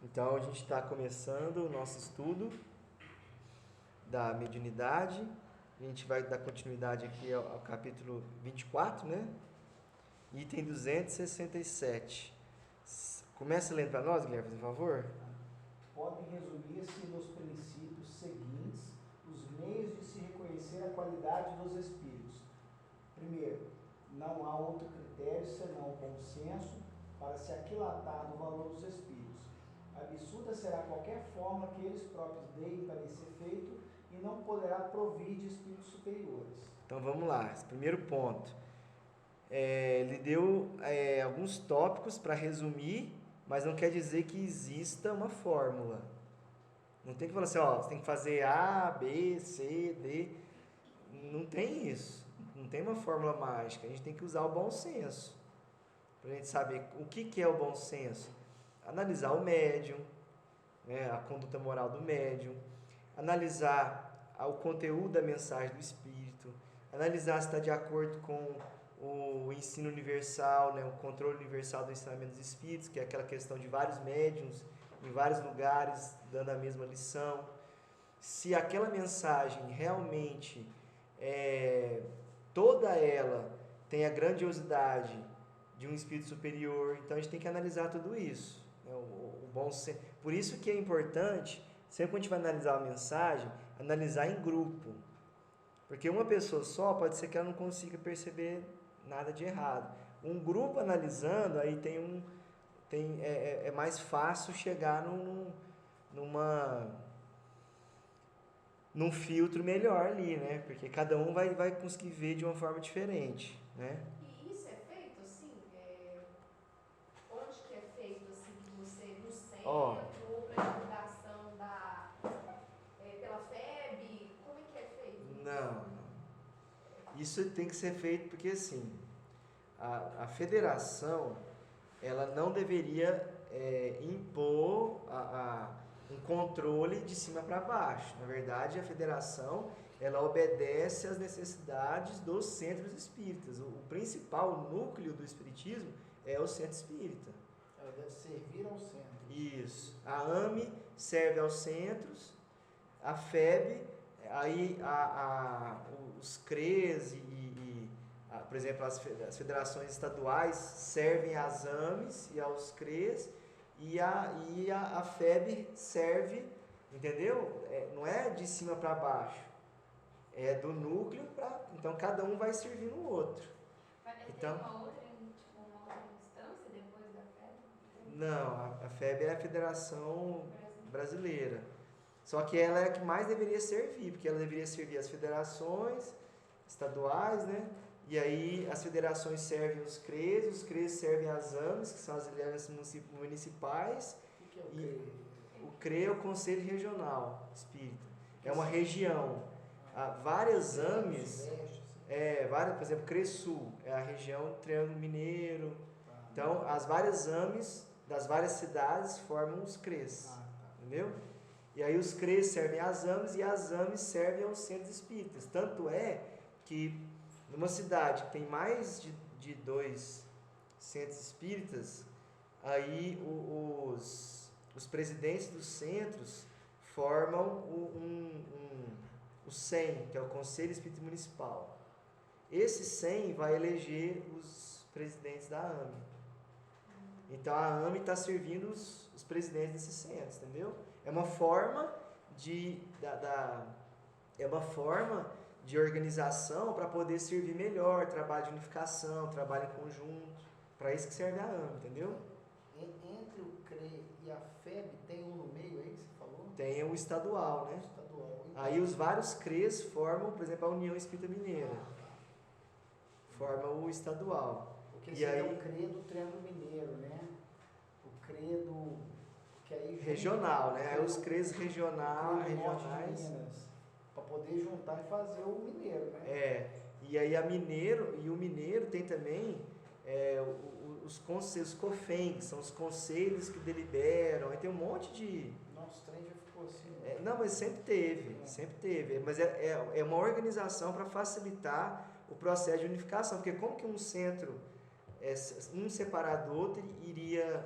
Então a gente está começando o nosso estudo da mediunidade. A gente vai dar continuidade aqui ao capítulo 24, né? Item 267. Começa lendo para nós, Guilherme, por favor. Podem resumir-se nos princípios seguintes os meios de se reconhecer a qualidade dos espíritos. Primeiro, não há outro critério senão o bom senso para se aquilatar do valor dos espíritos. Absurda será qualquer forma que eles próprios deem para esse efeito e não poderá provir de espíritos superiores. Então vamos lá, esse primeiro ponto. Ele deu alguns tópicos para resumir, mas não quer dizer que exista uma fórmula. Não tem que falar assim, ó, você tem que fazer A, B, C, D. Não tem isso. Não tem uma fórmula mágica. A gente tem que usar o bom senso. Para a gente saber o que é o bom senso. Analisar o médium, né, a conduta moral do médium. Analisar o conteúdo da mensagem do espírito. Analisar se está de acordo com o ensino universal, né, o controle universal do ensinamento dos espíritos, que é aquela questão de vários médiuns em vários lugares dando a mesma lição. Se aquela mensagem realmente, toda ela tem a grandiosidade de um espírito superior, então a gente tem que analisar tudo isso. Né, o bom senso. Por isso que é importante, sempre que a gente vai analisar uma mensagem, analisar em grupo. Porque uma pessoa só pode ser que ela não consiga perceber nada de errado. Um grupo analisando, aí é mais fácil chegar num filtro melhor ali, né? Porque cada um vai conseguir ver de uma forma diferente, né? E isso é feito assim? Onde que é feito assim, no centro, ou para divulgação pela FEB? Como é que é feito? Não. Isso tem que ser feito porque, assim, a federação, ela não deveria impor um controle de cima para baixo. Na verdade, a federação, ela obedece às necessidades dos centros espíritas. O principal núcleo do espiritismo é o centro espírita. Ela deve servir ao centro. Isso. A AME serve aos centros, a FEB, aí os CREs por exemplo, as federações estaduais servem às AMEs e aos CREs, e a FEB serve, entendeu? Não é de cima para baixo, é do núcleo para... Então, cada um vai servir no outro. Então, tem uma outra instância depois da FEB? Não, a FEB é a Federação Brasileira. Só que ela é a que mais deveria servir, porque ela deveria servir as federações estaduais, né? E aí as federações servem os CREs servem as AMES, que são as alianças municipais. O que é o CRE? O CRE é o Conselho Regional Espírita. É uma região. Há várias AMES, por exemplo, CRESUL, é a região do Triângulo Mineiro. Então, as várias AMES das várias cidades formam os CREs. Entendeu? E aí os CREs servem às AMES e as AMES servem aos centros espíritas. Tanto é que numa cidade que tem mais de 2 centros espíritas, aí os presidentes dos centros formam o CEM, que é o Conselho Espírita Municipal. Esse CEM vai eleger os presidentes da AME. Então a AME está servindo os presidentes desses centros, entendeu? É uma forma de organização para poder servir melhor, trabalho de unificação, trabalho em conjunto. Para isso que serve a AME, entendeu? Entre o CRE e a FEB tem um no meio aí que você falou? Tem o estadual, né? Estadual. Então, Aí os vários CREs formam, por exemplo, a União Espírita Mineira. Forma o estadual. Porque esse é o CRE do Triângulo Mineiro, né? O CRE do... Que aí regional, né? Aí os CREs regionais. Para poder juntar e fazer o mineiro, né? E aí o mineiro tem também os conselhos, os COFEN, que são os conselhos que deliberam, aí tem um monte de... Nosso trem já ficou assim. Não, mas sempre teve. Mas é uma organização para facilitar o processo de unificação, porque como que um centro, um separado do outro, iria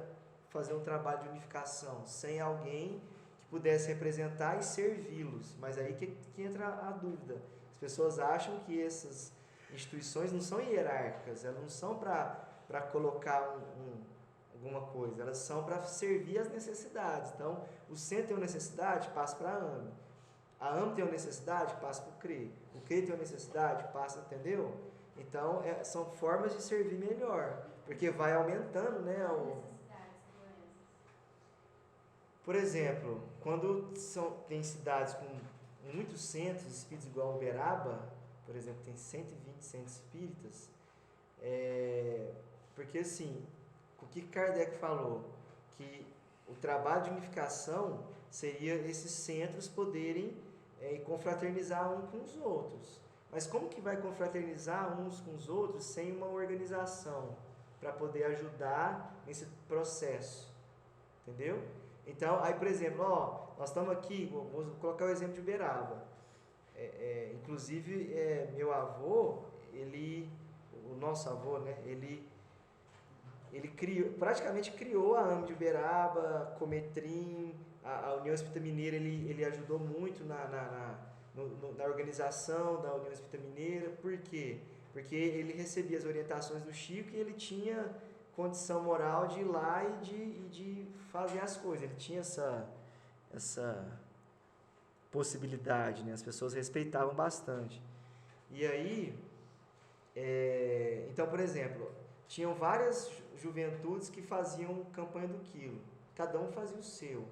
fazer um trabalho de unificação sem alguém que pudesse representar e servi-los? Mas aí que entra a dúvida. As pessoas acham que essas instituições não são hierárquicas, elas não são para colocar alguma coisa, elas são para servir as necessidades. Então, o centro tem uma necessidade, passa para a AME tem uma necessidade, passa para o CRE. O CRE tem uma necessidade, passa, entendeu? Então, são formas de servir melhor, porque vai aumentando, né? Por exemplo, quando tem cidades com muitos centros espíritas, igual Uberaba, por exemplo, tem 120 centros espíritas, porque assim, o que Kardec falou? Que o trabalho de unificação seria esses centros poderem confraternizar uns com os outros. Mas como que vai confraternizar uns com os outros sem uma organização para poder ajudar nesse processo? Entendeu? Então, aí por exemplo, nós estamos aqui, vou colocar o exemplo de Uberaba. Inclusive, meu avô, o nosso avô, né, ele praticamente criou a AME de Uberaba, Cometrim, a União Espírita Mineira, ele ajudou muito na organização da União Espírita Mineira. Por quê? Porque ele recebia as orientações do Chico e ele tinha condição moral de ir lá e de fazer as coisas. Ele tinha essa possibilidade, né? As pessoas respeitavam bastante. E aí, então, por exemplo, tinham várias juventudes que faziam campanha do quilo. Cada um fazia o seu.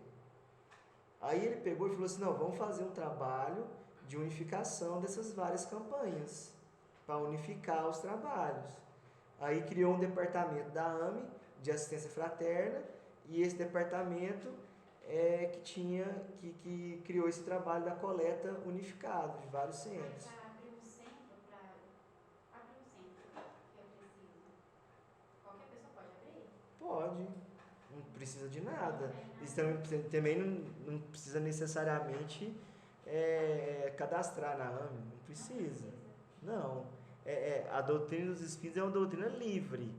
Aí ele pegou e falou assim, não, vamos fazer um trabalho de unificação dessas várias campanhas, para unificar os trabalhos. Aí criou um departamento da AME, de assistência fraterna, e esse departamento que criou esse trabalho da coleta unificado de vários centros. Para abrir um centro, que eu preciso, qualquer pessoa pode abrir? Pode, não precisa de nada. Isso também não precisa necessariamente cadastrar na AME, não precisa. Não. A doutrina dos espíritos é uma doutrina livre.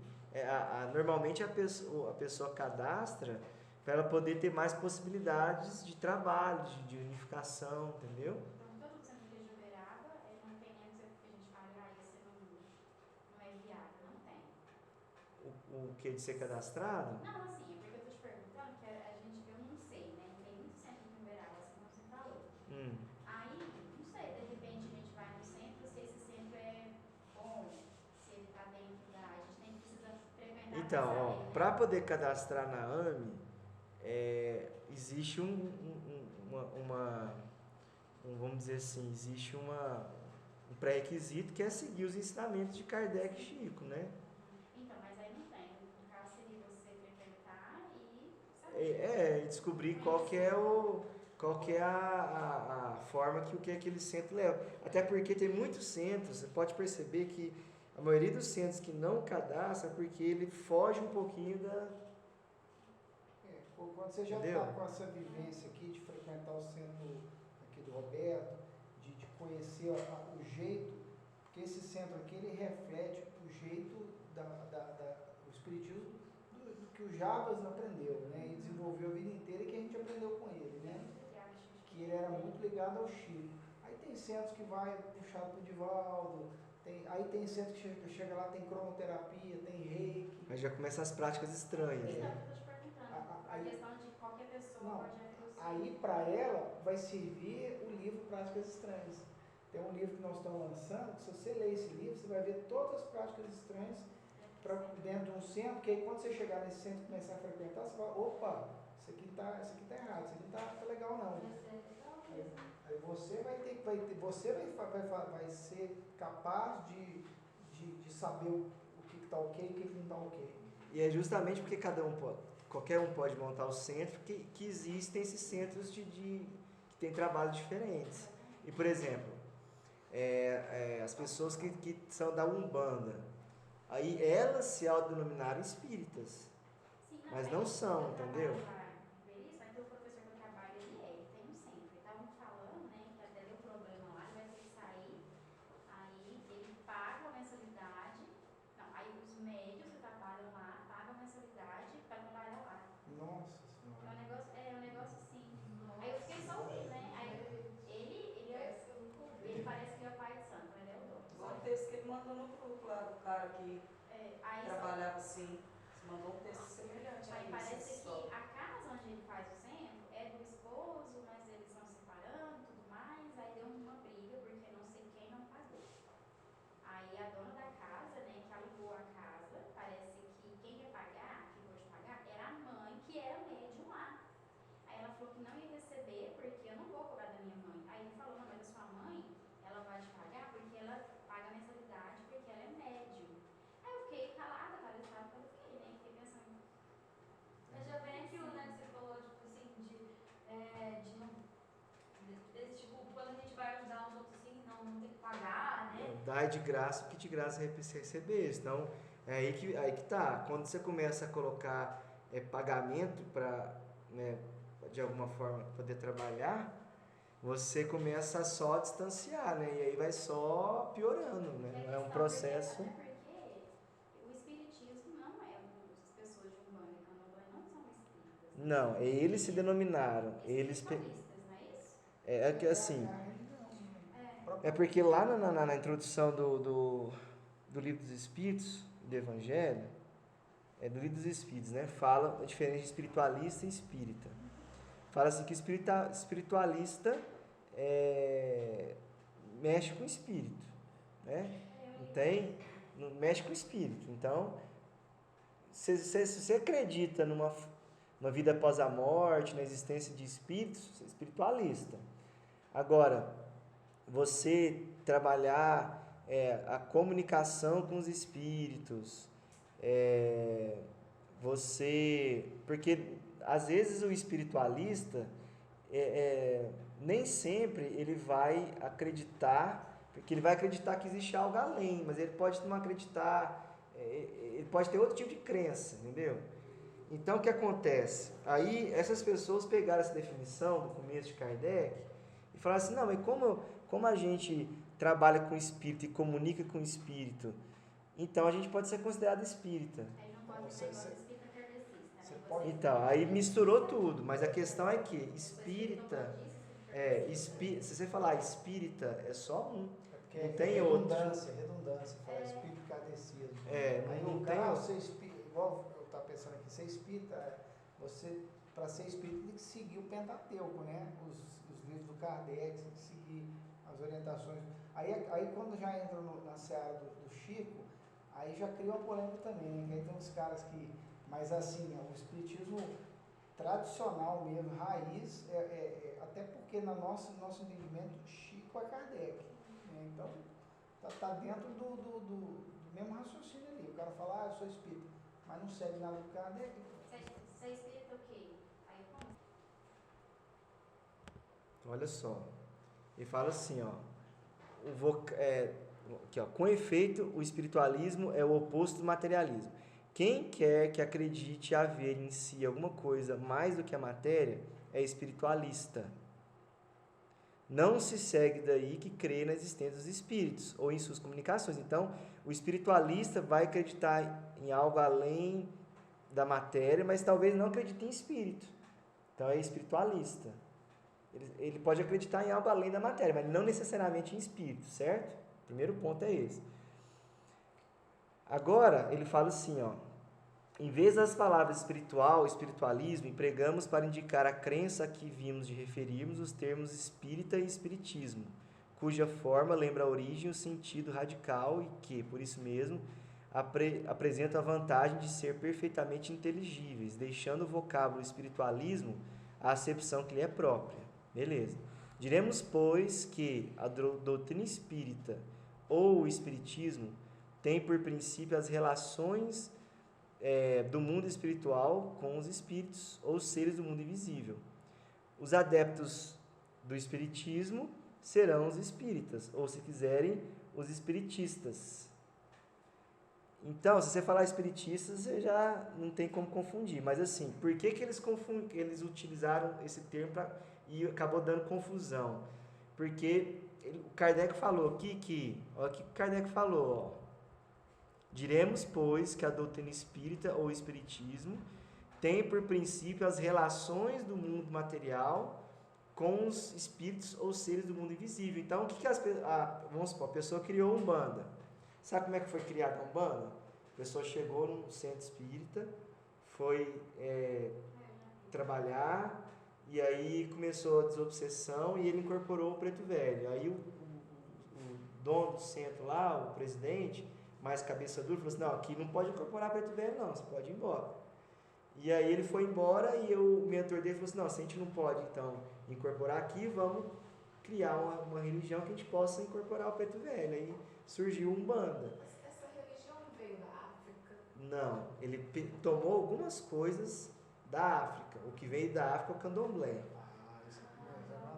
Normalmente a pessoa cadastra para ela poder ter mais possibilidades de trabalho, de unificação, entendeu? Então, todo centro de Uberaba não tem nenhum centro que a gente fale, esse não é viável, não tem. O que de ser cadastrado? Não, assim, é porque eu estou te perguntando que eu não sei, né? Tem muito centro em Uberaba, assim como você falou. Aí, não sei, de repente a gente vai no centro, se esse centro é bom, se ele está dentro da... A gente nem precisa frequentar. Então, para poder cadastrar na AME, existe vamos dizer assim, existe um pré-requisito que é seguir os ensinamentos de Kardec e Chico, né? Então, mas aí não tem. No caso seria você frequentar e saber. Descobrir qual que é a forma que aquele centro leva. Até porque tem muitos centros, você pode perceber que a maioria dos centros que não cadastram, porque ele foge um pouquinho da... Quando você já está com essa vivência aqui de frequentar o centro aqui do Roberto, de conhecer o jeito, porque esse centro aqui ele reflete o jeito do espiritismo do que o Jabas aprendeu, né? E desenvolveu a vida inteira, e que a gente aprendeu com ele, né? Que ele era muito ligado ao Chico. Aí tem centros que vai puxado pro Divaldo, aí tem centro que chega lá, tem cromoterapia, tem reiki. Aí já começam as práticas estranhas, né? A questão de qualquer pessoa pode abrir o seu. Aí para ela vai servir o livro Práticas Estranhas. Tem um livro que nós estamos lançando, que se você ler esse livro, você vai ver todas as práticas estranhas dentro de um centro, que aí quando você chegar nesse centro e começar a frequentar, você fala, opa, isso aqui tá errado, isso aqui não tá legal não. Aí você vai ser capaz de saber o que está ok e o que não está ok. E é justamente porque qualquer um pode montar o centro que existem esses centros que têm trabalhos diferentes. E, por exemplo, as pessoas que são da Umbanda, aí elas se autodenominaram espíritas, mas não são, entendeu? Então o professor que eu trabalho, ele tem um centro. Estavam falando, né, que até deu problema lá, ele vai ter que sair, aí ele paga a mensalidade, não, aí os médios que trabalham lá pagam a mensalidade para trabalhar lá. que não ia receber porque eu não vou cobrar da minha mãe. Aí ele falou, não, mas a sua mãe, ela vai te pagar porque ela paga a mensalidade, porque ela é médium. Aí eu fiquei calada, paralisada, quando eu fiquei, né? Fiquei pensando. Mas já vem aquilo, né, que você falou, tipo assim, de não. Tipo, quando a gente vai ajudar os outros assim, não ter que pagar, né? Dai de graça o que de graça receber. Então, é aí que tá. Quando você começa a colocar pagamento para, né, de alguma forma, poder trabalhar, você começa a só distanciar, né? E aí vai só piorando, né? É um processo. Porque o espiritismo não é as pessoas de Umbanda e Candomblé não são espíritas. Não, eles se denominaram. Espiritualistas, não é isso? É que assim. É porque lá na introdução do Livro dos Espíritos, do Evangelho, do Livro dos Espíritos, né? Fala a diferença de espiritualista e espírita. Fala assim que espiritualista mexe com o espírito, né? Mexe com o espírito. Então, se você acredita numa vida após a morte, na existência de espíritos, você é espiritualista. Agora, você trabalhar a comunicação com os espíritos, porque às vezes o espiritualista nem sempre ele vai acreditar, porque ele vai acreditar que existe algo além, mas ele pode não acreditar, ele pode ter outro tipo de crença, entendeu? Então o que acontece? Aí essas pessoas pegaram essa definição do começo de Kardec e falaram assim, não, mas como a gente trabalha com o espírito e comunica com o espírito, então a gente pode ser considerado espírita. Aí não pode ser espírita kardecista, né? Então, aí misturou tudo, mas a questão é que espírita, se você falar espírita, é só um. Porque não tem outro. Redundância, falar espírito kardecismo. Aí não tem outro. Ser espírita, igual eu estava pensando aqui, ser espírita, você, para ser espírita, tem que seguir o Pentateuco, né? Os livros do Kardec, tem que seguir as orientações. Aí quando já entra na seara do Chico, aí já cria uma polêmica também, né? Que aí tem uns caras que. Mas assim, o espiritismo tradicional mesmo, raiz, até porque no nosso entendimento, Chico é Kardec. Né? Então, tá dentro do mesmo raciocínio ali. O cara fala, eu sou espírita, mas não segue nada do Kardec. Você é espírita o quê? Aí como? Olha só, ele fala assim, ó, aqui, ó, com efeito, o espiritualismo é o oposto do materialismo. Quem quer que acredite haver em si alguma coisa mais do que a matéria é espiritualista. Não se segue daí que crê na existência dos espíritos ou em suas comunicações. Então, o espiritualista vai acreditar em algo além da matéria, mas talvez não acredite em espírito. Então, é espiritualista. Ele pode acreditar em algo além da matéria, mas não necessariamente em espírito, certo? O primeiro ponto é esse. Agora, ele fala assim, ó, em vez das palavras espiritual, espiritualismo, empregamos para indicar a crença a que vimos de referirmos os termos espírita e espiritismo, cuja forma lembra a origem e o sentido radical e que, por isso mesmo, apresentam a vantagem de ser perfeitamente inteligíveis, deixando o vocábulo espiritualismo a acepção que lhe é própria. Beleza. Diremos, pois, que a doutrina espírita ou o espiritismo tem por princípio as relações do mundo espiritual com os espíritos ou seres do mundo invisível. Os adeptos do espiritismo serão os espíritas, ou se quiserem, os espiritistas. Então, se você falar espiritistas, você já não tem como confundir. Mas assim, por que eles utilizaram esse termo e acabou dando confusão? Porque o Kardec falou aqui, olha o que o Kardec falou, ó. Diremos, pois, que a doutrina espírita ou espiritismo tem por princípio as relações do mundo material com os espíritos ou seres do mundo invisível. Então, o que vamos supor, a pessoa criou uma Umbanda. Sabe como é que foi criada a Umbanda? A pessoa chegou num centro espírita, foi trabalhar, e aí começou a desobsessão e ele incorporou o Preto Velho. Aí o dono do centro lá, o presidente, mais cabeça dura, falou assim, não, aqui não pode incorporar Preto Velho não, você pode ir embora. E aí ele foi embora e o mentor dele falou assim, não, se a gente não pode então incorporar aqui, vamos criar uma religião que a gente possa incorporar o Preto Velho. Aí surgiu Umbanda. Essa religião não veio da África? Não, ele tomou algumas coisas da África. O que veio da África é o candomblé.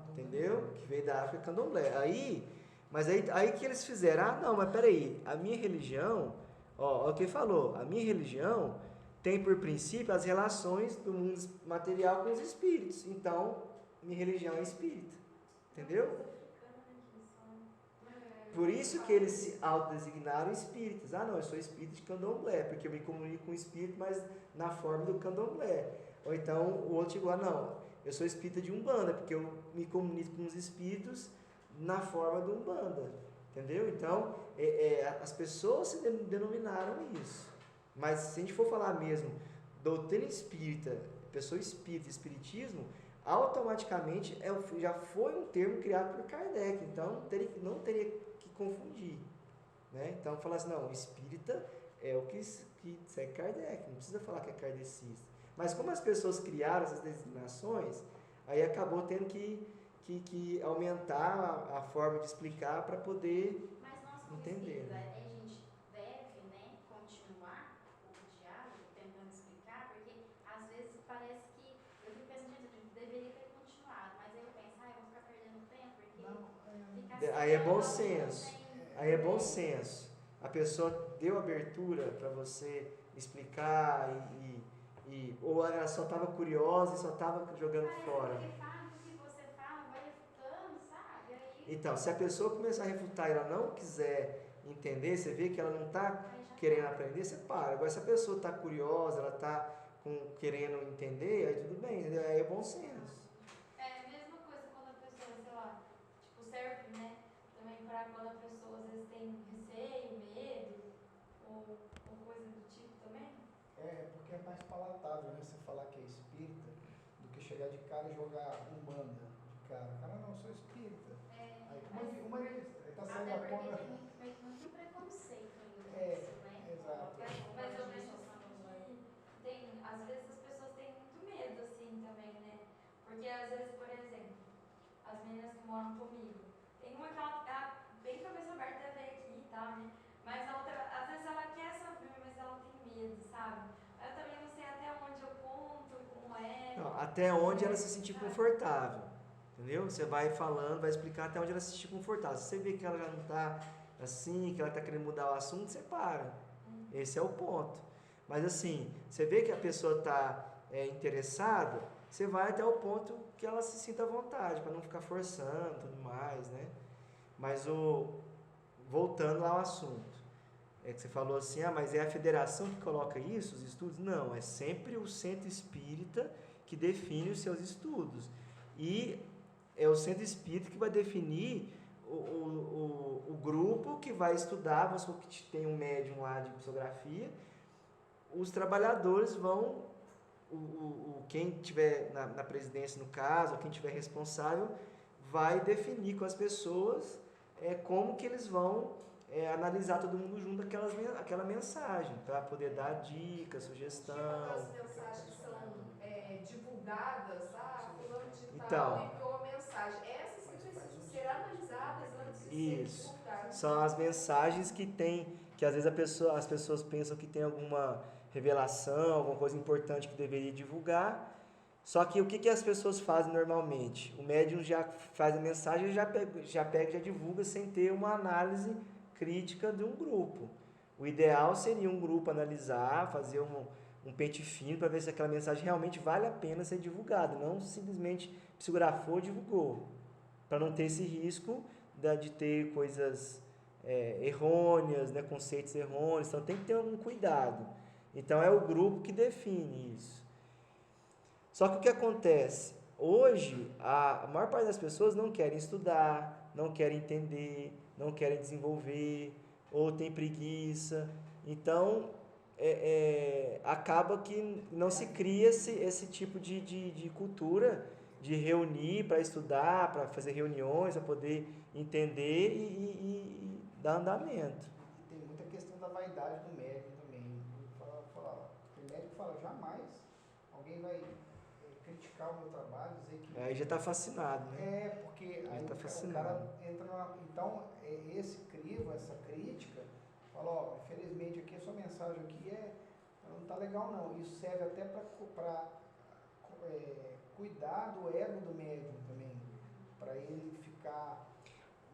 Entendeu? O que veio da África é o candomblé. Aí que eles fizeram, ah não, mas peraí, a minha religião, ó, o que ele falou, a minha religião tem por princípio as relações do mundo material com os espíritos. Então, minha religião é espírita. Entendeu? Por isso que eles se autodesignaram espíritas. Ah, não, eu sou espírita de candomblé, porque eu me comunico com o espírito, mas na forma do candomblé. Ou então o outro chegou, não, eu sou espírita de Umbanda, porque eu me comunico com os espíritos na forma do Umbanda. Entendeu? Então, as pessoas se denominaram isso. Mas se a gente for falar mesmo doutrina espírita, pessoa espírita, espiritismo, automaticamente já foi um termo criado por Kardec, então não teria que confundir, né? Então falar assim, não, espírita é o que segue Kardec, não precisa falar que é kardecista. Mas como as pessoas criaram essas designações, aí acabou tendo que aumentar a forma de explicar para poder entender. A gente deve, né, continuar o diálogo, tentando explicar, porque às vezes parece que eu fico pensando, gente, eu deveria ter continuado, mas aí eu penso, eu vou ficar perdendo tempo, porque aí é bom senso. Aí é bom senso. A pessoa deu abertura para você explicar ou ela só estava curiosa e só estava jogando fora. Então, se a pessoa começar a refutar e ela não quiser entender, você vê que ela não está querendo aprender, você para. Agora, se a pessoa está curiosa, ela está querendo entender, aí tudo bem, entendeu? Aí é bom senso. É a mesma coisa quando a pessoa, sei lá, tipo, serve, né, também para quando a pessoa às vezes tem receio, medo, ou coisa do tipo também. Porque é mais palatável, né, você falar que é espírita, do que chegar de cara e jogar Umbanda de cara. Cara, não, eu sou espírita. Aí uma está saindo a conta. Tem muito preconceito nisso, né? Exato. Mas eu vejo que às vezes as pessoas têm muito medo, assim, também, né? Porque às vezes, por exemplo, as meninas que moram comigo, tem uma que ela tá bem cabeça aberta, veio aqui e tal, né? Mas a outra, às vezes ela quer saber, mas ela tem medo, sabe? Eu também não sei até onde eu conto, como é. Não, até onde ela se sentir confortável. Entendeu? Você vai falando, vai explicar até onde ela se sentir confortável. Se você vê que ela já não está assim, que ela está querendo mudar o assunto, você para. Esse é o ponto. Mas assim, você vê que a pessoa está interessada, você vai até o ponto que ela se sinta à vontade, para não ficar forçando e tudo mais, né? Mas voltando lá ao assunto. Que você falou assim, mas é a federação que coloca isso, os estudos? Não, é sempre o centro espírita que define os seus estudos. E é o centro espírita que vai definir o grupo que vai estudar, vamos supor que tem um médium lá de psicografia, os trabalhadores vão, quem estiver na presidência no caso, ou quem estiver responsável, vai definir com as pessoas como que eles vão analisar todo mundo junto aquela mensagem, para poder dar dicas, sugestão. As mensagens são divulgadas, fulano de tal então, enviou a mensagem. Essas precisam ser analisadas antes de ser divulgadas. São as mensagens que às vezes as pessoas pensam que tem alguma revelação, alguma coisa importante que deveria divulgar. Só que o que as pessoas fazem normalmente? O médium já faz a mensagem e já divulga sem ter uma análise crítica de um grupo. O ideal seria um grupo analisar, fazer um pente fino para ver se aquela mensagem realmente vale a pena ser divulgada, não simplesmente psicografou e divulgou, para não ter esse risco de ter coisas errôneas, né, conceitos errôneos, então tem que ter algum cuidado. Então é o grupo que define isso. Só que o que acontece? Hoje, a maior parte das pessoas não querem estudar, não querem entender, não querem desenvolver, ou tem preguiça. Então, acaba que não se cria esse tipo de cultura de reunir para estudar, para fazer reuniões, para poder entender e dar andamento. E tem muita questão da vaidade do médico também. Tem médico que fala, jamais alguém vai criticar o meu trabalho, dizer que... Aí já está fascinado, né? Porque Aí aí tá o fascinado. cara entra na... Então, esse crivo, essa crítica, fala, ó, infelizmente aqui a sua mensagem aqui não tá legal não. Isso serve até para cuidar do ego do médium também, para ele ficar...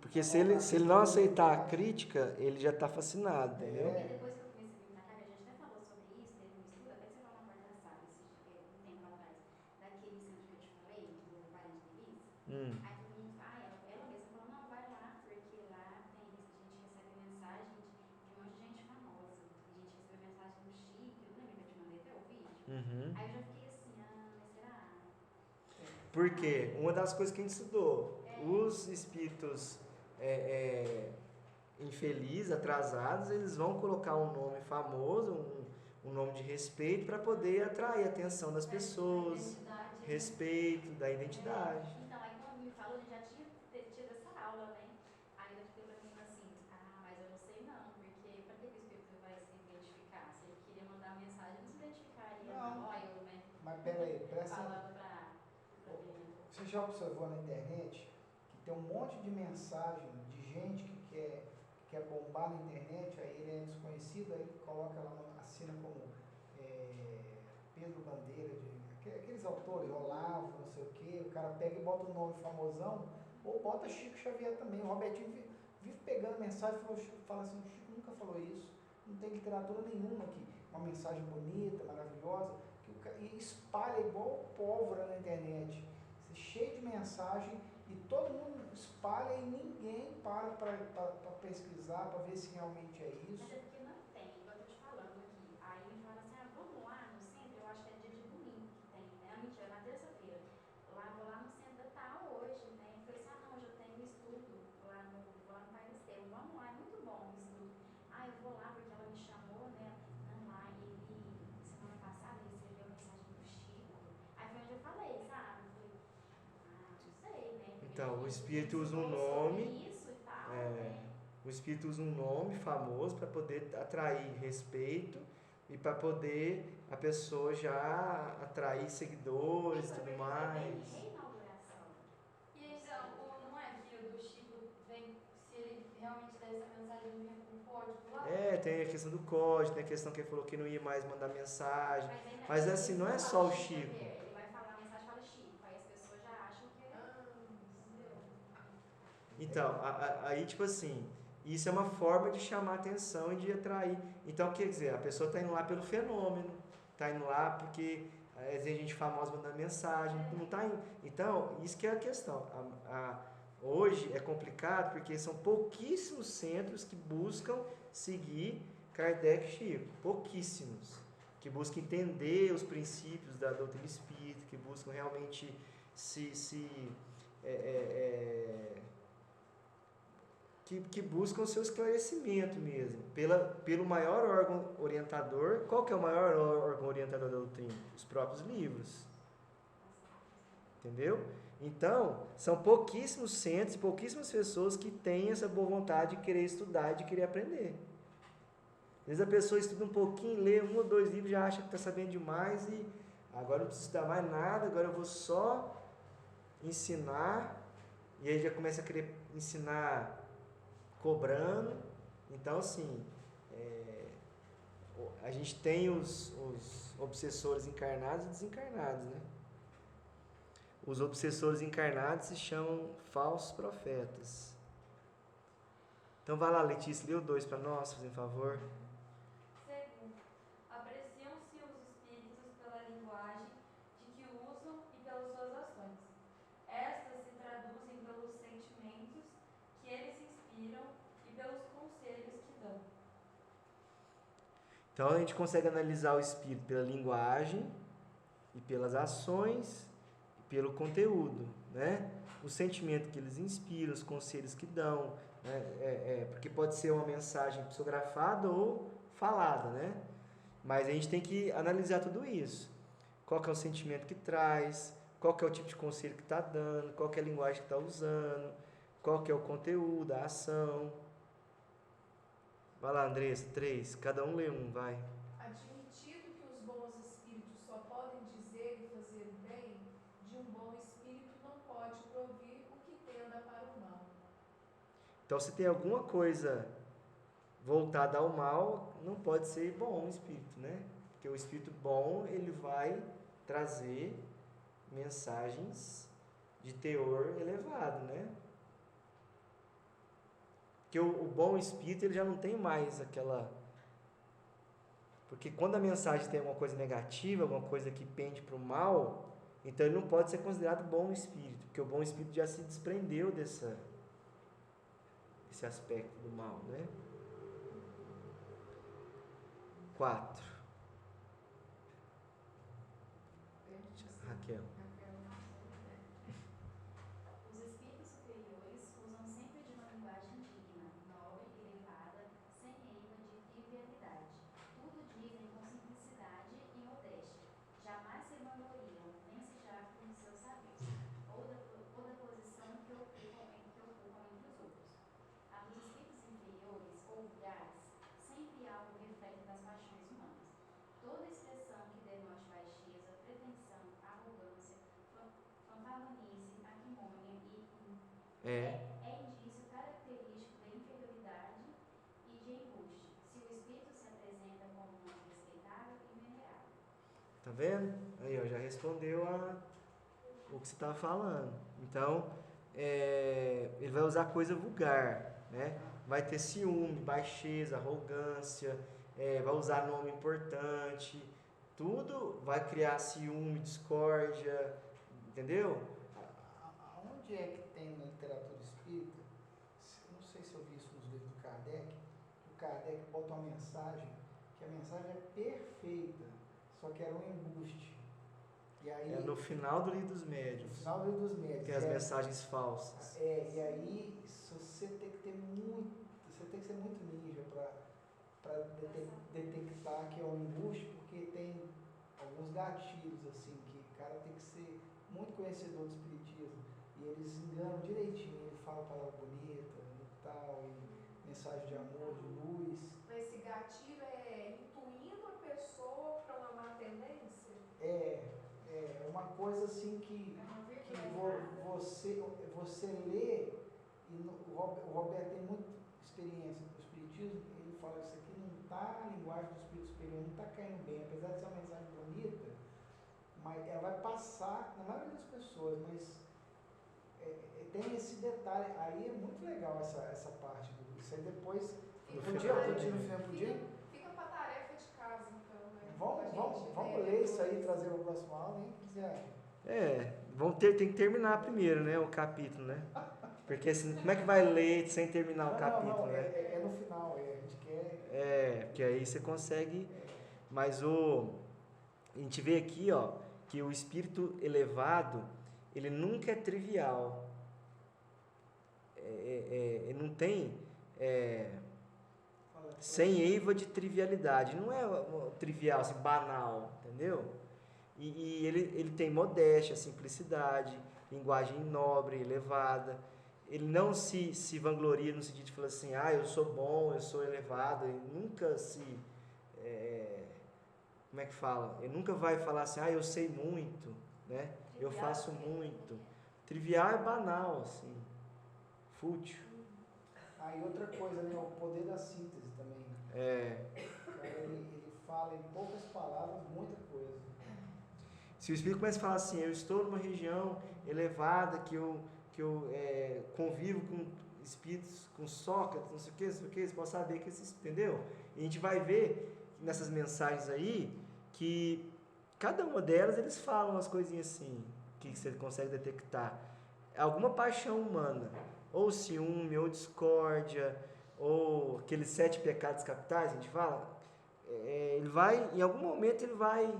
Porque se ele não aceitar a crítica, ele já está fascinado, entendeu? Porque depois que eu comecei a vir pra cá, que a gente até falou sobre isso, teve um estudo, até que você falou uma coisa engraçada, um tempo atrás, daquele centro que eu te falei, do Vale de Delis. Aí todo mundo, ela mesma falou, não, vai lá, porque lá a gente recebe mensagem de um monte de gente famosa. A gente recebeu mensagem do Chico, eu lembro que eu te mandei até o vídeo. Aí eu já fiquei assim, mas será? Porque uma das coisas que a gente estudou, os espíritos infelizes, atrasados, eles vão colocar um nome famoso, um nome de respeito para poder atrair a atenção das pessoas, respeito da identidade. Então, aí quando me falou, a gente já tinha tido essa aula, né? Aí ela ficou pra mim assim, mas eu não sei não, porque pra que o espírito vai se identificar? Se ele queria mandar mensagem, não se identificaria, não. Olha, eu, né? Mas peraí, presta... Falando pra Você já observou na internet que tem um monte de mensagem de gente que quer bombar na internet, aí ele é desconhecido, aí ele coloca lá, assina como Pedro Bandeira, aqueles autores, Olavo, não sei o que, o cara pega e bota um nome famosão, ou bota Chico Xavier também. O Robertinho vive pegando mensagem e fala assim, o Chico nunca falou isso, não tem literatura nenhuma aqui, uma mensagem bonita, maravilhosa, e espalha igual pólvora na internet, cheio de mensagem, e todo mundo espalha e ninguém para pesquisar, para ver se realmente é isso. Mas é porque não tem, igual eu tô te falando aqui. Aí me falaram assim, vamos lá no centro, eu acho que é dia de domingo que tem, né? Mentira, na terça-feira. Vou lá no centro tal hoje, né? Eu falei assim, não, hoje eu tenho um estudo vou lá no Pai do Céu, vamos lá, é muito bom o estudo. Eu vou lá porque ela me chamou, né? Não, lá, semana passada, ele recebeu a mensagem do Chico. Aí foi onde eu falei, sabe? Eu falei, não sei, né? Então, o espírito usa um nome, isso e tal, né? o espírito usa um nome famoso para poder atrair respeito e para poder a pessoa já atrair seguidores e tudo mais. Reinauguração. E então, não é que o do Chico vem, se ele realmente der essa mensagem, ele vem com código lá? Tem a questão do código, tem a questão que ele falou que não ia mais mandar mensagem. Mas assim, não é só o Chico. Ele vai falar a mensagem e fala Chico, aí as pessoas já acham que Então, aí tipo assim, isso é uma forma de chamar atenção e de atrair. Então, quer dizer, a pessoa está indo lá pelo fenômeno, está indo lá porque tem gente famosa mandando mensagem, não está indo. Então, isso que é a questão. Hoje é complicado porque são pouquíssimos centros que buscam seguir Kardec e Chico, pouquíssimos, que buscam entender os princípios da doutrina espírita, que buscam realmente que buscam o seu esclarecimento mesmo, pelo maior órgão orientador. Qual que é o maior órgão orientador da doutrina? Os próprios livros. Entendeu? Então, são pouquíssimos centros, pouquíssimas pessoas que têm essa boa vontade de querer estudar e de querer aprender. Às vezes a pessoa estuda um pouquinho, lê 1 ou 2 livros, já acha que está sabendo demais e agora não preciso estudar mais nada, agora eu vou só ensinar, e aí já começa a querer ensinar cobrando. Então, assim, a gente tem os obsessores encarnados e desencarnados, né? Os obsessores encarnados se chamam falsos profetas. Então vai lá, Letícia, lê o 2 para nós, fazendo favor. Segundo, apreciam-se os espíritos pela linguagem de que usam e pelas suas ações. Estas se traduzem pelos sentimentos que eles inspiram e pelos conselhos que dão. Então a gente consegue analisar o espírito pela linguagem e pelas ações e pelo conteúdo, né? O sentimento que eles inspiram, os conselhos que dão, né? Porque pode ser uma mensagem psicografada ou falada, né? Mas a gente tem que analisar tudo isso. Qual que é o sentimento que traz, qual que é o tipo de conselho que está dando, qual que é a linguagem que está usando, qual que é o conteúdo, a ação. Vai lá, Andressa, 3, cada um lê um, vai. Admitido que os bons espíritos só podem dizer Então, se tem alguma coisa voltada ao mal, não pode ser bom o espírito, né? Porque o espírito bom, ele vai trazer mensagens de teor elevado, né? Porque o bom espírito, ele já não tem mais aquela... Porque quando a mensagem tem alguma coisa negativa, alguma coisa que pende para o mal, então ele não pode ser considerado bom espírito, porque o bom espírito já se desprendeu desse aspecto do mal, né? 4. Raquel. Os espíritos superiores usam sempre de uma linguagem digna, nobre, elevada, sem eiva de trivialidade. Tudo dizem com simplicidade e modéstia. Jamais se vangloriam, nem se jactam de seus saberes, ou da posição que ocupam entre os outros. A dos espíritos inferiores ou vulgares, sempre há o reflexo das paixões humanas. Toda expressão que denote baixeza, pretensão, arrogância, fanfarronice, aquimônia é indício característico de inferioridade e de embuste, se o espírito se apresenta como um respeitável e venerável. Tá vendo? Aí, ó, já respondeu o que você estava falando. Então, ele vai usar coisa vulgar, né? Vai ter ciúme, baixeza, arrogância, vai usar nome importante, tudo vai criar ciúme, discórdia, entendeu? Onde é que tem na literatura espírita, não sei se eu vi isso nos livros do Kardec, que o Kardec bota uma mensagem, que a mensagem é perfeita, só que era um embuste. E aí, no final do Livro dos Médiuns. No final do Livro dos Médiuns. Tem as mensagens falsas. E aí você tem que ter você tem que ser muito ninja para detectar que é um embuste, porque tem alguns gatilhos assim, que o cara tem que ser muito conhecedor do espiritismo, e eles enganam direitinho, ele fala palavra bonita e tal, e mensagem de amor, de luz. Esse gatilho é intuindo a pessoa para uma má tendência? É uma coisa assim que você lê, e o Roberto tem muita experiência com o espiritismo, ele fala isso aqui não está na linguagem do espírito superior, não está caindo bem, apesar de ser uma mensagem bonita, mas ela vai passar na maioria das pessoas, mas tem esse detalhe, aí é muito legal essa parte, isso aí depois, podia no final, podia? Fica para tarefa de casa, então, né? Vamos ler isso aí e trazer para o próximo aula, hein? O que você acha? Tem que terminar primeiro, né, o capítulo, né? Porque assim, como é que vai ler sem terminar o capítulo, né? É no final, a gente quer... porque aí você consegue, mas a gente vê aqui, ó, que o espírito elevado, ele nunca é trivial. Ele não tem sem eiva de trivialidade, não é trivial, assim, banal, entendeu? E ele tem modéstia, simplicidade, linguagem nobre, elevada. Ele não se vangloria no sentido de falar assim, eu sou bom, eu sou elevado. Ele nunca como é que fala? Ele nunca vai falar assim, eu sei muito, né? Eu faço muito. Trivial é banal, assim, fútil. E outra coisa, né? O poder da síntese também. Ele fala em poucas palavras muita coisa. Se o espírito começa a falar assim, eu estou numa região elevada, que eu convivo com espíritos, com Sócrates, não sei o que, você pode saber que esses, entendeu? E a gente vai ver nessas mensagens aí, que cada uma delas, eles falam umas coisinhas assim, que você consegue detectar. Alguma paixão humana, ou ciúme, ou discórdia, ou aqueles 7 pecados capitais, a gente fala, ele vai, em algum momento ele vai,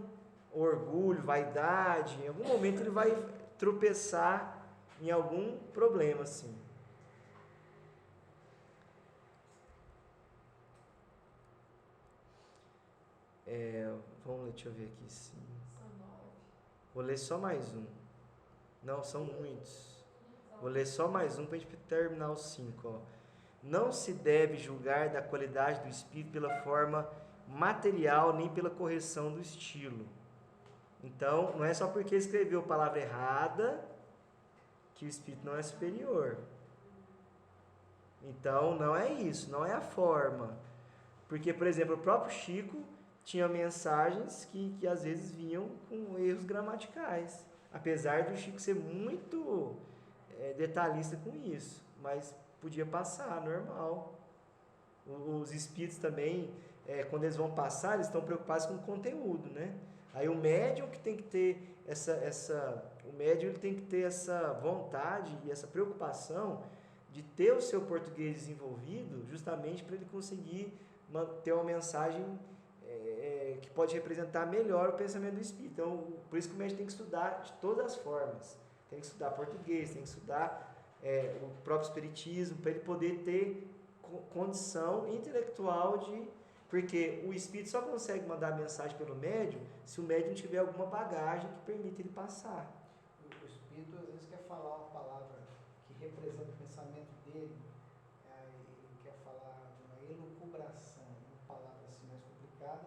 orgulho, vaidade, em algum momento ele vai tropeçar em algum problema, assim. Vamos ler, deixa eu ver aqui. Sim. São 9. Vou ler só mais um. Não, são muitos. Vou ler só mais um para a gente terminar os 5. Ó. Não se deve julgar da qualidade do espírito pela forma material nem pela correção do estilo. Então, não é só porque escreveu a palavra errada que o espírito não é superior. Então, não é isso, não é a forma. Porque, por exemplo, o próprio Chico tinha mensagens que às vezes vinham com erros gramaticais. Apesar do Chico ser muito detalhista com isso, mas podia passar, normal. Os espíritos também, quando eles vão passar, eles estão preocupados com o conteúdo, né? Aí o médium que tem que ter o médium ele tem que ter essa vontade e essa preocupação de ter o seu português desenvolvido, justamente para ele conseguir ter uma mensagem que pode representar melhor o pensamento do espírito. Então, por isso que o médium tem que estudar de todas as formas. Tem que estudar português, tem que estudar o próprio espiritismo, para ele poder ter condição intelectual de... Porque o espírito só consegue mandar mensagem pelo médium se o médium tiver alguma bagagem que permita ele passar. O espírito às vezes quer falar uma palavra que representa o pensamento dele, ele quer falar de uma elucubração, uma palavra assim mais complicada,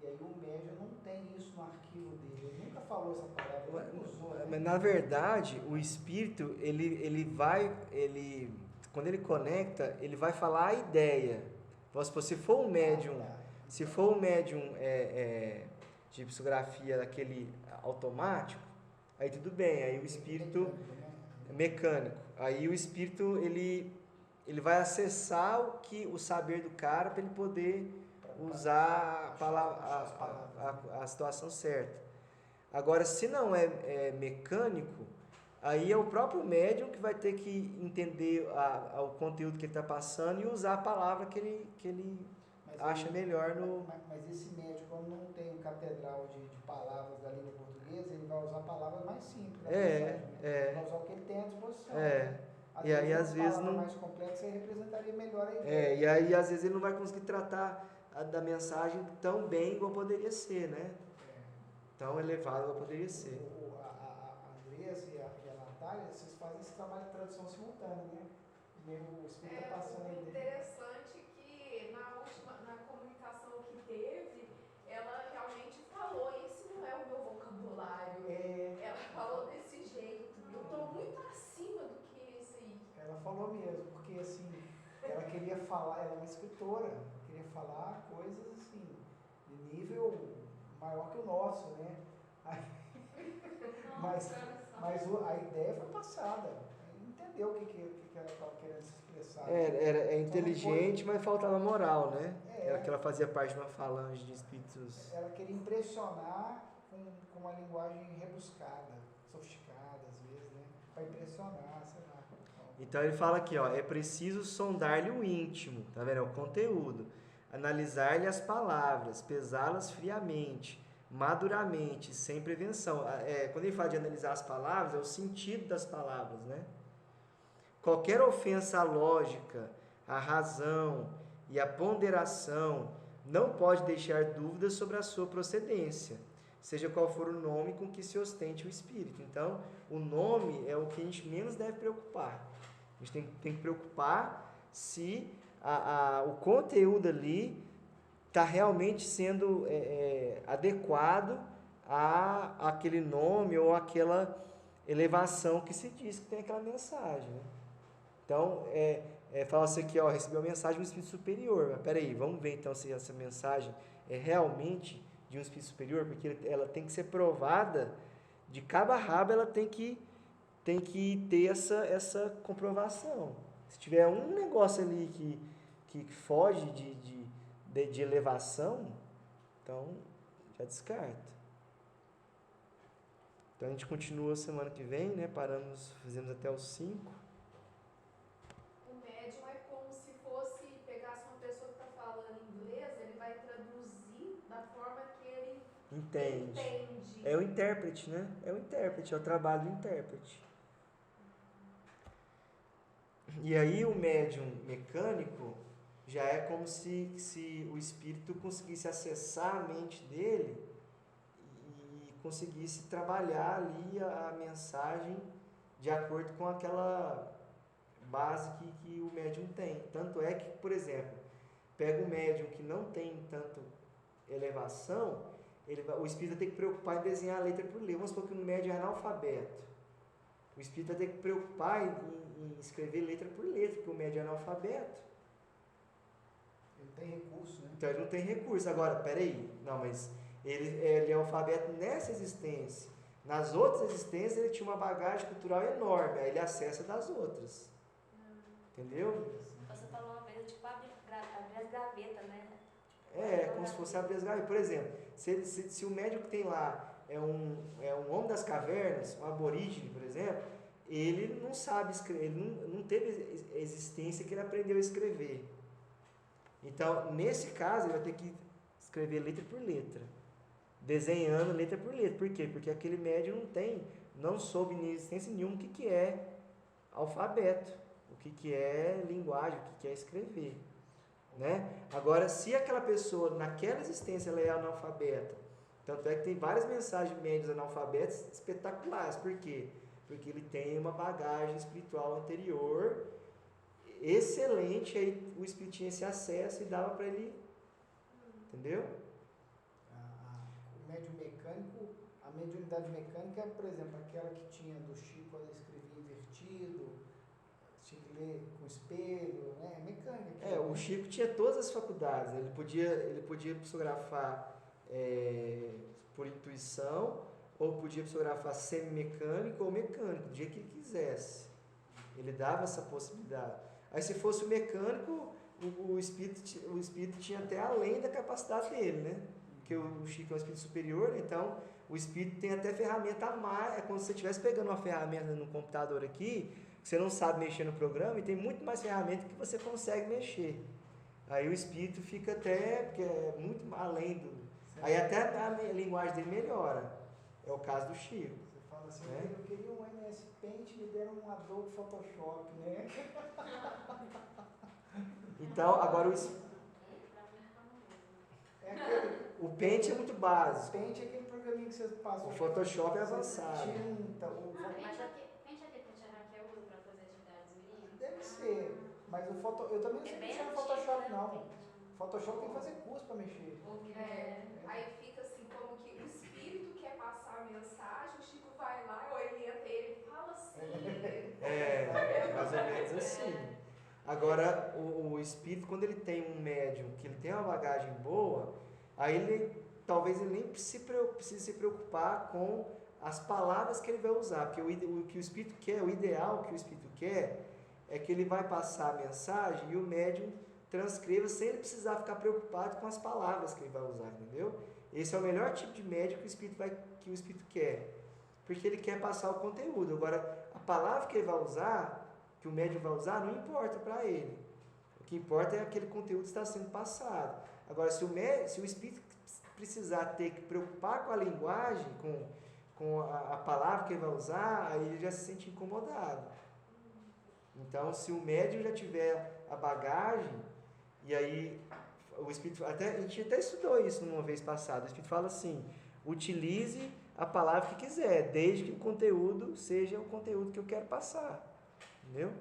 e aí o médium não tem isso no arquivo dele, ele nunca falou essa palavra, ele usou. Mas na verdade, o espírito, quando ele conecta, ele vai falar a ideia. Se for um médium, de psicografia daquele automático, aí tudo bem, aí o espírito mecânico. Aí o espírito ele vai acessar o saber do cara para ele poder usar a situação certa. Agora, se não é mecânico, aí é o próprio médium que vai ter que entender o conteúdo que ele está passando e usar a palavra que ele acha melhor no... Mas esse médium, quando não tem um catedral de palavras da língua portuguesa, ele vai usar palavras mais simples. Ele vai usar o que ele tem à disposição. E aí, às vezes, não... mais complexa, ele representaria melhor a ideia. E aí, às vezes, ele não vai conseguir tratar da mensagem tão bem igual poderia ser, né? Tão elevado igual poderia ser. A Andressa e a Natália, vocês fazem esse trabalho de tradução simultânea, né? O espírito está passando aí. Interessante que na comunicação que teve, ela realmente falou, esse não é o meu vocabulário. Ela falou desse jeito. Eu estou muito acima do que isso aí. Ela falou mesmo, porque assim, ela queria falar, ela é uma escritora, queria falar coisas assim, de nível maior que o nosso, né? Mas a ideia foi passada. Entendeu o que ela estava querendo se expressar. É inteligente, mas faltava moral, né? Que ela fazia parte de uma falange de espíritos. Ela queria impressionar com uma linguagem rebuscada, sofisticada, às vezes, né? Para impressionar, sei lá. Então ele fala aqui, é preciso sondar-lhe o íntimo, tá vendo? É o conteúdo. Analisar-lhe as palavras, pesá-las friamente, maduramente, sem prevenção. Quando ele fala de analisar as palavras, é o sentido das palavras, né? Qualquer ofensa à lógica, à razão e à ponderação não pode deixar dúvidas sobre a sua procedência, seja qual for o nome com que se ostente o espírito. Então, o nome é o que a gente menos deve preocupar. A gente tem que preocupar se o conteúdo ali está realmente sendo adequado àquele nome ou àquela elevação que se diz que tem aquela mensagem, né? Então, fala assim aqui, recebeu a mensagem do Espírito Superior. Mas peraí, vamos ver então se essa mensagem é realmente de um Espírito Superior, porque ela tem que ser provada de cabo a rabo, ela tem que ter essa comprovação. Se tiver um negócio ali que foge de elevação, então já descarta. Então a gente continua semana que vem, né? Fizemos até os 5. O médium é como se fosse, pegasse uma pessoa que está falando inglês, ele vai traduzir da forma que ele entende. É o intérprete, né? É o trabalho do intérprete. E aí o médium mecânico já é como se o espírito conseguisse acessar a mente dele e conseguisse trabalhar ali a mensagem de acordo com aquela base que o médium tem. Tanto é que, por exemplo, pega um médium que não tem tanto elevação, o espírito tem que preocupar em desenhar a letra por letra. Vamos supor que um médium é analfabeto. O espírito vai ter que preocupar em escrever letra por letra, porque o médium é analfabeto. Ele não tem recurso, né? Então ele não tem recurso. Agora, peraí, não, mas ele é alfabeto nessa existência. Nas outras existências ele tinha uma bagagem cultural enorme, aí ele acessa das outras. Entendeu? Você falou uma vez, tipo, abrir as gavetas, né? Como se fosse abrir as gavetas. Por exemplo, se o médium que tem lá é um homem das cavernas, um aborígene, por exemplo, ele não sabe escrever, ele não teve existência que ele aprendeu a escrever. Então, nesse caso, ele vai ter que escrever letra por letra, desenhando letra por letra. Por quê? Porque aquele médium não soube em existência nenhuma o que é alfabeto, o que é linguagem, o que é escrever. Né? Agora, se aquela pessoa, naquela existência, ela é analfabeta, tanto é que tem várias mensagens de médiuns analfabetos espetaculares. Por quê? Porque ele tem uma bagagem espiritual anterior excelente, aí o espírito tinha esse acesso e dava para ele, entendeu? O médium mecânico, a mediunidade mecânica é, por exemplo, aquela que tinha do Chico, quando ele escrevia invertido, tinha que ler com espelho, né? É mecânica. O Chico tinha todas as faculdades, ele podia psicografar por intuição, ou podia psicografar semi-mecânico ou mecânico, do jeito que ele quisesse. Ele dava essa possibilidade. Aí se fosse o mecânico, o espírito tinha até além da capacidade dele, né? Porque o Chico é um espírito superior, né? Então o espírito tem até ferramenta a mais. É como se você estivesse pegando uma ferramenta no computador aqui, que você não sabe mexer no programa, e tem muito mais ferramenta que você consegue mexer. Aí o espírito fica até, porque é muito além do... Aí até a linguagem dele melhora. É o caso do Chico. Você fala assim, né? Eu queria um MS Paint, me deram um Adobe Photoshop, né? Então, agora o Paint é muito básico. O Paint é aquele programinha que você passa. O Photoshop é avançado. Tinta, Mas Paint é aquele que eu uso para fazer atividades mínimas? Deve ser, mas eu também não sei mexer no Photoshop, não. Photoshop tem que fazer curso para mexer. Aí fica assim, como que o espírito quer passar a mensagem, o Chico vai lá, orienta ele e fala assim. Mais ou menos assim. Agora, o espírito, quando ele tem um médium, que ele tem uma bagagem boa, aí talvez ele nem precise se preocupar com as palavras que ele vai usar, porque o que o espírito quer, o ideal que o espírito quer, é que ele vai passar a mensagem e o médium transcreva sem ele precisar ficar preocupado com as palavras que ele vai usar, entendeu? Esse é o melhor tipo de médium que o espírito quer, porque ele quer passar o conteúdo. Agora, a palavra que ele vai usar, que o médium vai usar, não importa para ele. O que importa é aquele conteúdo que está sendo passado. Agora, se o espírito precisar ter que preocupar com a linguagem, com a palavra que ele vai usar, aí ele já se sente incomodado. Então, se o médium já tiver a bagagem, e aí o espírito, a gente até estudou isso numa vez passada, o espírito fala assim: utilize a palavra que quiser, desde que o conteúdo seja o conteúdo que eu quero passar. Entendeu?